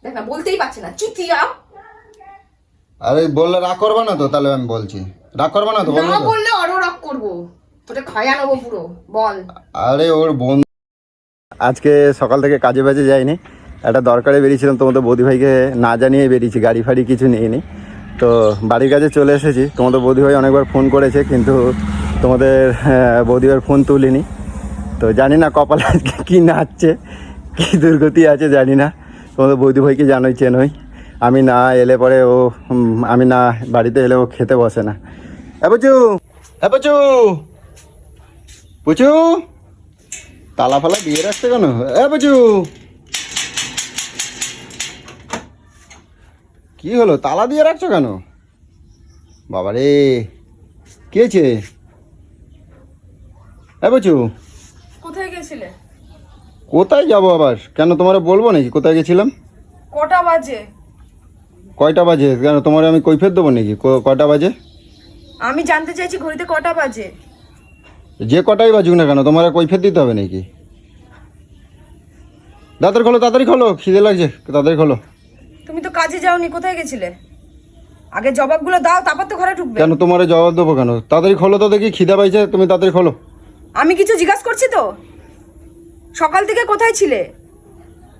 দেখ না, বলতেই পারছে না, চুতিয়া। আরে বললে রাগ করবে না তো? তাহলে আমি বলছি, রাগ করবে না তো? না বললে আরো রাগ করবো, তোকে খায়া নেবো পুরো। বল। আরে ওর বোন আজকে সকাল থেকে কাজে বাজে যায়নি, একটা দরকারে বেরিয়েছিলাম, তোমাদের বৌদি ভাইকে না জানিয়ে বেরিয়েছি, গাড়ি ফাড়ি কিছু নিইনি। তো বাড়ির কাছে চলে এসেছি। তোমাদের বৌদি ভাই অনেকবার ফোন করেছে, কিন্তু তোমাদের বৌদি ভাইয়ের ফোন তুলিনি। তো জানি না কপালে আজকে কী নাচছে, কী দুর্গতি আছে জানি না। তোমাদের বৌদি ভাইকে জানোই, চেনোই। আমি না এলে পরে ও, আমি না বাড়িতে এলে ও খেতে বসে না। পুচু, পুচু, পুচু, তালা ফালা দিয়ে রাখছে কেন? পুচু, কি হলো, তালা দিয়ে রাখছো কেন? বাবা রে, কি হয়েছে? পুচু, কোথায় গেছিলে? কোথায় যাবো আবার? কেন, তোমার বলবো নাকি কোথায় গেছিলাম? কটা বাজে? কয়টা বাজে কেন, তোমার আমি কৈফিয়ত দেবো নাকি কয়টা বাজে? আমি জানতে চাইছি ঘড়িতে কটা বাজে। যে কটাই বাজুক না কেন, তোমার কৈফিয়ত দিতে হবে নাকি? দাঁতের খোলো, তাড়াতাড়ি খোলো, খিদে লাগছে, তাড়াতাড়ি খোলো। তুমি তো কাজে যাওনি, কোথায় গেছিলে? আগে জবাবগুলো দাও, তারপর তো ঘরে ঢুকবে। কেন, তোমার জবাব দেবো কেন? তাড়াতাড়ি খোলো তো দেখি, খিদে পাইছে, তুমি তাড়াতাড়ি খোলো। আমি কিছু জিজ্ঞাসা করছি তো, সকাল থেকে কোথায় ছিলে?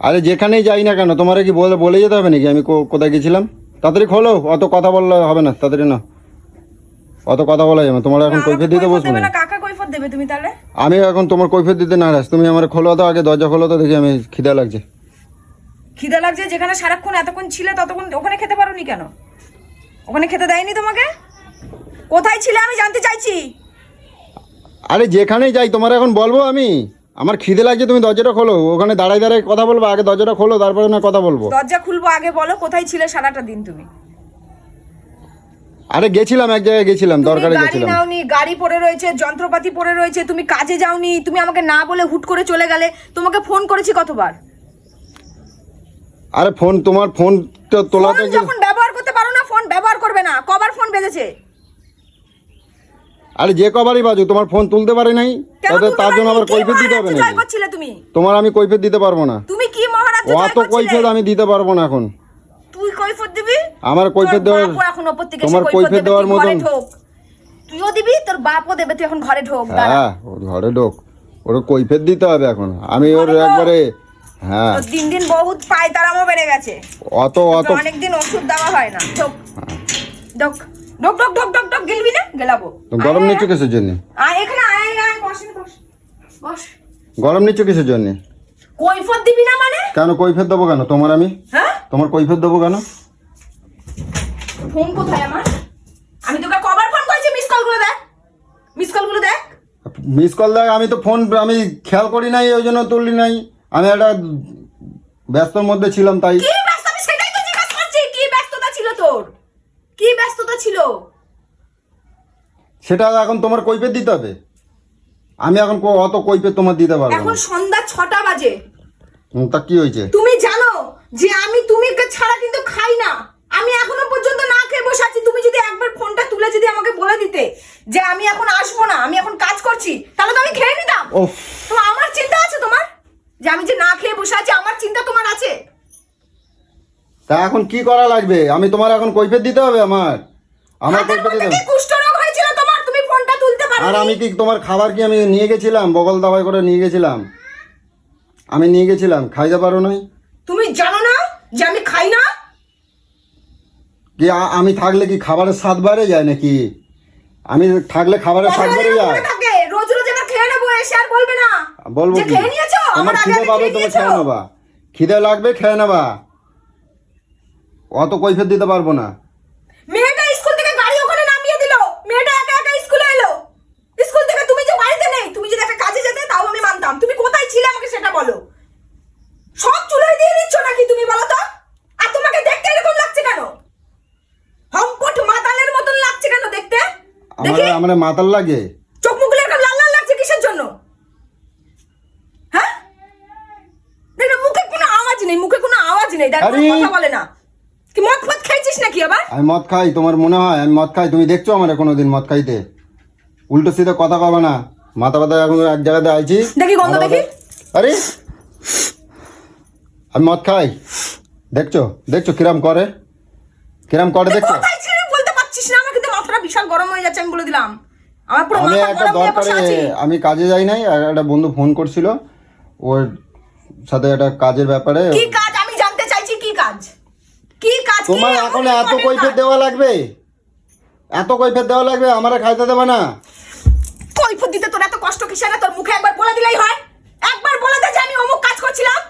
আরে যেখানেই যাই না কেন, তোমার কি বলে যেতে হবে নাকি আমি কোথায় গেছিলাম? তাড়াতাড়ি খোলো, অত কথা বললে হবে না, তাড়াতাড়ি না, অত কথা বলা যাবে। তোমার এখন কৈফিয়ত দিতে বসবো দেবে না। না, কাকা কৈফিয়ত দেবে তুমি তাহলে? আমি এখন তোমার কৈফিয়ত দিতে নারাজ। তুমি আমার খোলো তো, আগে দরজা খোলো তো দেখি, আমি খিদে লাগছে। খিদা লাগছে? যেখানে সারাক্ষণ এতক্ষণ ছিলে ততক্ষণ ওখানে খেতে পারোনি কেন? ওখানে খেতে দেয়নি তোমাকে? কোথায় ছিলে আমি জানতে চাইছি। আরে যেখানেই যাই তোমার এখন বলবো আমি? আমার খিদে লাগছে, তুমি দরজাটা খোলো। ওখানে দাঁড়ায় দাঁড়ায় কথা বলবো? আগে দরজাটা খোলো, তারপরে না কথা বলবো। দরজা খুলবো, আগে বলো কোথায় ছিলে সারাটা দিন তুমি? আরে গেছিলাম, এক জায়গায় গেছিলাম, দরকারে গাড়ি গেছিলাম। নাওনি, গাড়ি পড়ে রয়েছে, যন্ত্রপাতি পড়ে রয়েছে, তুমি কাজে যাওনি, তুমি আমাকে না বলে হুট করে চলে গেলে। তোমাকে ফোন করেছি কতবার? আরে ফোন, তোমার ফোন তো তোলাতে যখন ব্যবহার করতে পারো না, ফোন ব্যবহার করবে না। কবার ফোন বেজেছে? আরে যে কবারই বাজু, তোমার ফোন তুলতে পারে নাই, তার জন্য আবার কৈফিয়ত দিতে হবে নাকি? করছিলে তুমি? তোমার আমি কৈফিয়ত দিতে পারবো না। তুমি কি মহারাজ অত কৈফিয়ত আমি দিতে পারবো না এখন। তুই কৈফিয়ত দিবি? আমার কৈফিয়ত দেওয়ার, এখন উপর থেকে তোমার কৈফিয়ত দেওয়ার মতন। তুইও দিবি, তোর বাপও দেবে। তুই এখন ঘরে ঢোক। হ্যাঁ, ওর ঘরে ঢোক, ওর কৈফিয়ত দিতে হবে এখন। আমি ওর একবারে, হ্যাঁ, দিন দিন বহুত পায়তারামও বেড়ে গেছে। অত অনেকদিন ওষুধ দেওয়া হয় না। ঢোক ঢোক ঢোক ঢোক ঢোক ঢোক ঢোক। গেলবি না? গেলাবো। গরম নিচ্ছ কিসের জন্য? আয় এখানে, আয় আয়, বস বস বস। গরম নিচ্ছ কিসের জন্য? কৈফিয়ত দিবি না মানে? কেন কৈফিয়ত দেবো কেন তোমার আমি? হ্যাঁ, তোমার কৈফিয়ত দেবো কেন? ফোন কোথায় আমার? আমি তোকে কবার ফোন করেছি? মিস কলগুলো দেখ, মিস কলগুলো দেখ। মিস কল দেখ, আমি তো ফোন আমি খেয়াল করি নাই, ওই জন্য তুললি নাই। আমি একটা ব্যস্তর মধ্যে ছিলাম তাই। কি ব্যস্ত? আমি সেটাই তো জিজ্ঞাসা করছি, কি ব্যস্ততা ছিল তোর? কি ব্যস্ততা ছিল? সেটা এখন তোমার কৈফিয়ত দিতে হবে। আমি এখন অত কৈফিয়ত তোমার দিতে পারবো এখন না। সন্ধ্যা 6টা বাজে। তা কি হয়েছে? তুমি জানো যে আমি তুমি ছাড়া কিন্তু খাই না। আমি এখনো পর্যন্ত না খেয়ে বসে আছি। তুমি যদি একবার ফোনটা তুলে যদি আমাকে বলে দিতে যে আমি এখন আসবো না, আমি এখন কাজ করছি, তাহলে তো আমি খেয়ে নিতাম। তো আমার চিন্তা আছে তোমার যে আমি যে না খেয়ে বসে আছি, আমার চিন্তা তোমার আছে? তা এখন কি করা লাগবে? আমি তোমার এখন কৈফিয়ত দিতে হবে? আমার কৈফিয়ত দিতে হবে। কুষ্ঠরোগ হয়েছিল তোমার, তুমি ফোনটা তুলতে পারো। আর আমি কি তোমার খাবার কি আমি নিয়ে গেছিলাম, বগল দাবাই করে নিয়ে গেছিলাম? আমি নিয়ে গেছিলাম, খাইতে পারো নাই? তুমি জানো না যে আমি খাই না? কি আমি থাকলে কি খাবারের স্বাদ বাড়ে যায় নাকি? আমি থাকলে খাবারের স্বাদ বেড়ে যায়? রোজ রোজ এবার খেয়ে নেবো, এসে আর বলবে না। বলবো কি? খেয়ে নিয়েছো, আমার খিদে পাবে, তুমি খেয়ে নেবা। খিদে লাগবে, খেয়ে নেবা। অত কৈফিয়ত দিতে পারবো না। মেয়েটা স্কুল থেকে গাড়ি ওখানে নামিয়ে দিল, মেয়েটা একা একা স্কুলে এলো। স্কুল থেকে তুমি যে বাড়িতে নেই, তুমি যদি একটা কাজে যেতে তাও আমি মানতাম। তুমি কোথায় ছিলে আমাকে সেটা বলো। সব চুলোয় দিয়ে দিচ্ছ নাকি তুমি, বলো তো? আর তোমাকে দেখতে এরকম লাগছে কেন? হম্পট মাতালের মতন লাগছে কেন দেখতে? আমার মাতাল লাগে? চোখ মুখগুলো এরকম লাল লাল লাগছে কিসের জন্য? হ্যাঁ, দেখো মুখে কোনো আওয়াজ নেই, মুখে কোনো আওয়াজ নেই, দেখো কথা বলে না। কি মদ ফদ খাইছিস নাকি আবার? আমি মদ খাই? তোমার মনে হয় আমি মদ খাই? তুমি দেখছো আমার কোনোদিন মদ খাইতে? উল্টো সিধে কথা কবে না, মাথা ব্যথা এখন এক জায়গাতে আইছি। দেখি গন্ধ দেখি। আরে আমি মদ খাই? দেখছো দেখছো কিরাম করে দেখছো। কোথায় ছিলি বলতে পারছিস না? আমার কিন্তু মাথাটা বিশাল গরম হয়ে যাচ্ছে, আমি বলে দিলাম। আমার পুরো আমি মাথা একটা গরম হয়ে বসে দরকারে আছি। আমি কাজে যাই নাই, আর একটা বন্ধু ফোন করছিল ওর সাথে একটা কাজের ব্যাপারে। কি কাজ আমি জানতে চাইছি, কি কাজ? কি কাজ? তোমার এখন এত কৈফিয়ত দেওয়া লাগবে? এত কৈফিয়ত দেওয়া লাগবে? আমারে খাইতে দেবে না? কৈফিয়ত দিতে তোর এত কষ্ট কিসের? না তোর মুখে একবার বলে দিলেই হয়। একবার বলে দে যে আমি অমুক কাজ করছিলাম।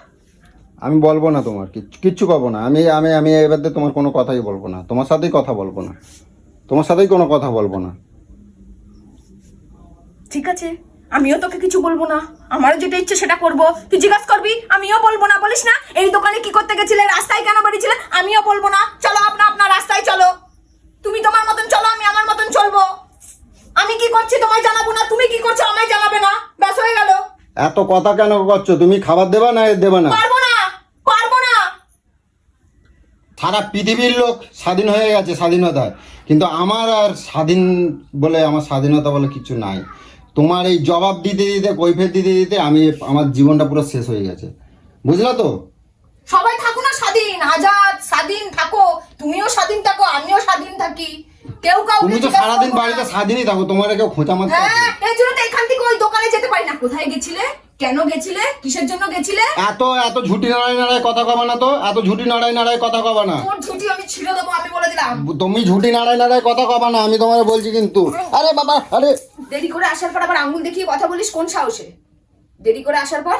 আমি বলবো না তোমার কিচ্ছু করবো না। আমি আমি আমি এবার দিয়ে তোমার কোনো কথাই বলবো না, তোমার সাথেই কথা বলবো না, তোমার সাথেই কোনো কথা বলবো না। ঠিক আছে, আমিও তোকে কিছু বলবো না। আমারও যেটা ইচ্ছে সেটা করবো। তুই জিজ্ঞাসা করবি, আমিও বলবো না। বলিস না এই দোকানে কি করতে গেছিলে, রাস্তায় কেন বেরিয়েছিলে, আমিও বলবো না। চলো আপনার রাস্তায় চলো, তুমি তোমার মতন চলো, আমি আমার মতন চলবো। আমি কি করছি তোমায় জানাবো না, তুমি কি করছো আমায় জানাবে না, ব্যাস হয়ে গেল। এত কথা কেন করছো? তুমি খাবার দেবা না দেবা না? পারবো না, পারবো না। সারা পৃথিবীর লোক স্বাধীন হয়ে গেছে স্বাধীনতায়, কিন্তু আমার আর স্বাধীন বলে, আমার স্বাধীনতা বলে কিছু নাই। তোমার এই জবাব দিতে দিতে কৈফিয়ত দিতে দিতে আমার জীবনটা পুরো শেষ হয়ে গেছে, বুঝলা তো? সবাই থাকো না স্বাধীন, আজাদ, স্বাধীন থাকো। তুমিও স্বাধীন থাকো, আমিও স্বাধীন থাকি। কেউ কাউকে তুমি তো জিজ্ঞাসা সারাদিন করবো না। বাড়িতে স্বাধীনই থাকো, তোমার কেউ খোঁচা মারতে আসে? হ্যাঁ, এই জন্য তো এখান থেকে ওই দোকানে যেতে পারি না। কোথায় গেছিলে, কেন গেছিলে, কিসের জন্য গেছিলে? এত এত ঝুটি নাড়াই নাড়াই কথা কবা না তো, এত ঝুটি নাড়াই নাড়াই কথা কবা না। তোর ঝুটি আমি ছিঁড়ে দেবো, আমি বলে দিলাম। তুমি ঝুটি নাড়াই নাড়াই কথা কবা না, আমি তোমার বলছি কিন্তু। আরে বাবা, আরে দেরি করে আসার পর আবার আঙ্গুল দেখিয়ে কথা বলিস, কোন সাহসে? দেরি করে আসার পর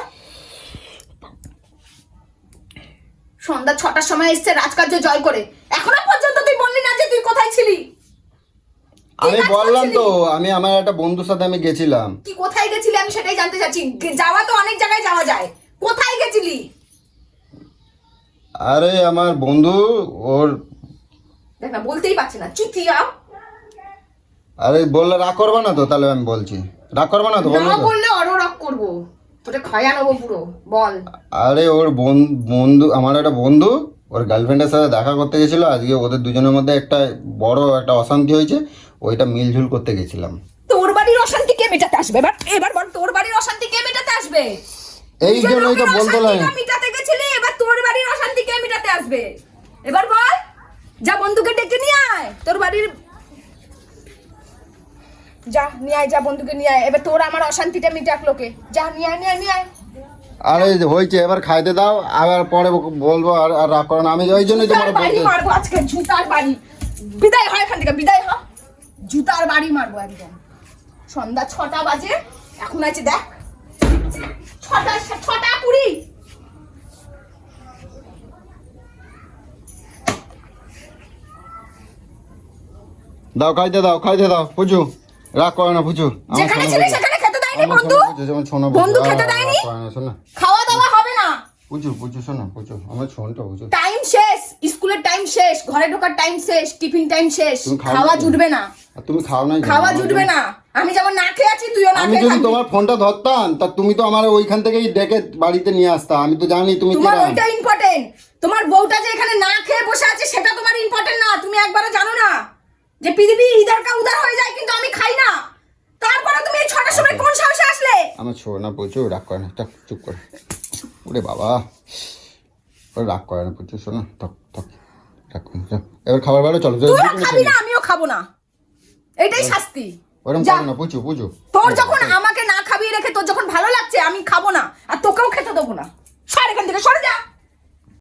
সন্ধ্যা 6টার সময় এসছে রাজকার্য জয় করে, এখনো পর্যন্ত তুই বললি না যে তুই কোথায় ছিলি। আমি বললাম তো, আমি আমার একটা বন্ধুর সাথে আমি গেছিলাম। কি কোথায় গেছিলি আমি সেটাই জানতে চাচ্ছি। যাওয়া তো অনেক জায়গায় যাওয়া যায়, কোথায় গেছিলি? আরে আমার বন্ধু ওর, দেখ না, বলতেই পারছে না, চুতিয়া। আরে বললে রাগ করবে না তো? তাহলে আমি বলছি, রাগ করবে না তো? বলবে না তো? বললে আরো রাগ করবো, তোকে খায়া নেবো পুরো। বল। আরে ওর বন্ধু, আমার একটা বন্ধু ওর গার্লফ্রেন্ডের সাথে দেখা করতে গেছিল আজকে। ওদের দুজনের মধ্যে একটা বড় একটা অশান্তি হয়েছে, ওইটা মিলঝুল করতে গেছিলাম। তোর বাড়ির অশান্তি কে মেটাতে আসবে? এবার বল, তোর বাড়ির অশান্তি কে মেটাতে আসবে? এই জন্যই তো বলতে লাগে। মিটাতে গেছিলি, এবার তোর বাড়ির অশান্তি কে মেটাতে আসবে? এবার বল, যা বন্ধুকে ডেকে নিয়ে আয় তোর বাড়ির, যা নিয়ে আয়, যা বন্ধুকে নিয়ে আয়। এবার তোর আমার অশান্তিটা মিটাক লোকে, যা নিয়ে আয়, নিয়ে আয়। আরে হয়েছে, এবার খাইতে দাও, আবার পরে বলবো। আর রাগ করো না, আমি ওই জন্যই তোমার জুতার বাড়ি বলতে। মারবো আজকে, জুতার বাড়ি। বিদায় হয় এখান থেকে, বিদায় হ। জুতার বাড়ি মারবো একদম। সন্ধ্যা 6টা বাজে, এখন আছে দেখ 6:20। দাও খাইতে দাও, খাইতে দাও পুচু, রাগ করো না পুচু। যেখানে ছিলে সেখানে খেতে দেয়নি বন্ধু। বন্ধু খেতে দেয়নি, খাওয়া দাওয়া হবে না। পুচু পুচু শোনো পুচু, আমার শোনটা পুচু। টাইম শেষ, স্কুলের টাইম শেষ, ঘরে ঢোকার টাইম শেষ, টিফিন টাইম শেষ। তুমি খাও খাওয়া না? জুটবে না, আর তুমি খাও নাই কেন? খাওয়া জুটবে না। আমি যেমন না খেয়ে আছি, তুইও না আমি খেয়ে যদি থাকবি। তোমার ফোনটা ধরতাম তা তুমি তো আমার ওইখান থেকেই ডেকে বাড়িতে নিয়ে আসতা। আমি তো জানি তুমি তোমার কেরাম। ওইটা ইম্পর্টেন্ট। তোমার বউটা যে এখানে না খেয়ে বসে আছে সেটা তোমার ইম্পর্টেন্ট না। তুমি একবারও জানো না যে পৃথিবী ইধার কা উধার হয়ে যায়, কিন্তু আমি খাই না। তারপরে তুমি এই 6টার সময় কোন সাহসে আসলে? আমার ছো না পুচু, রাগ করে না, থাক চুপ করে। ওরে বাবা, ওরে রাগ করে না পুচু, শোনো থাক থাক, রাগ করে না। এবার খাবার বেলা চলো। তুইও খাবি না, আমিও খাবো না, এটাই শাস্তি। ওরম যা। করো না পুচু পুচু। তোর যখন আমাকে না খাবিয়ে রেখে তোর যখন ভালো লাগছে, আমি খাবো না, আর তোকেও খেতে দেবো না। সর এখান থেকে, সরে যা।